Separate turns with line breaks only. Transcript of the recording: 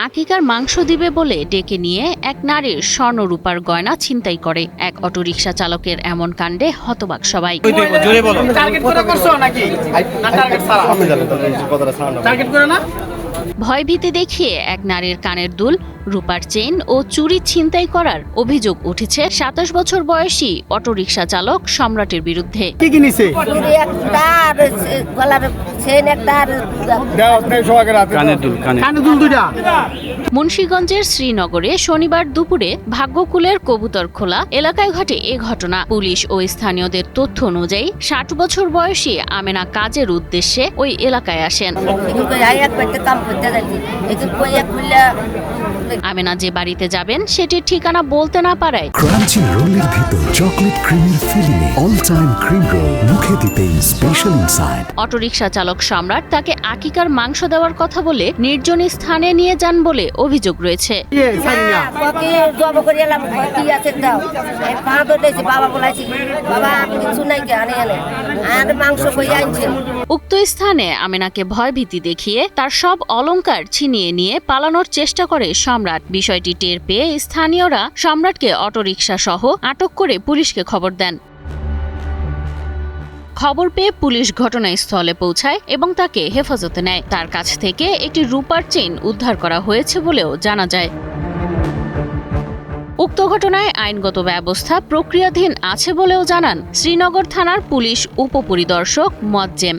আকিকার মাংস দিবে বলে ডেকে নিয়ে এক নারীর স্বর্ণরূপার গয়না ছিনতাই করে এক অটোরিকশা চালকের এমন কাণ্ডে হতবাক সবাই। ভয়ভীতি দেখিয়ে এক নারীর কানের দুল, রূপার চেইন ও চুরি ছিনতাই করার অভিযোগ উঠেছে ২৭ বছর বয়সী অটোরিকশা চালক সম্রাটের বিরুদ্ধে। মুন্সিগঞ্জের শ্রীনগরে শনিবার দুপুরে ভাগ্যকুলের কবুতর খোলা এলাকায় ঘটে এ ঘটনা। পুলিশ ও স্থানীয়দের তথ্য অনুযায়ী ৬০ বছর বয়সী আমেনা কাজের উদ্দেশ্যে ওই এলাকায় আসেন। আমেনা যে বাড়িতে যাবেন সেটির ঠিকানা বলতে না পারায়
ক্রাঞ্চি রোলের ভিতর চকলেট ক্রিমের ফিলিংয়ে অল টাইম ক্রিম রোল মুখে দিতেই স্পেশাল ইনসাইড।
অটোরিকশা চালক সম্রাট তাকে আকিকার মাংস দেওয়ার কথা বলে নির্জন স্থানে নিয়ে যান বলে অভিযোগ রয়েছে। উক্ত স্থানে আমেনাকে ভয়ভীতি দেখিয়ে তার সব অলংকার ছিনিয়ে নিয়ে পালানোর চেষ্টা করে সম্রাট। বিষয়টি টের পেয়ে স্থানীয়রা সম্রাটকে অটোরিকশা সহ আটক করে পুলিশকে খবর দেন। খবর পেয়ে পুলিশ ঘটনাস্থলে পৌঁছায় এবং তাকে হেফাজতে নেয়। তার কাছ থেকে একটি রূপার চেইন উদ্ধার করা হয়েছে বলেও জানা যায়। উক্ত ঘটনায় আইনগত ব্যবস্থা প্রক্রিয়াধীন আছে বলেও জানান শ্রীনগর থানার পুলিশ উপপরিদর্শক মোয়াজ্জেম।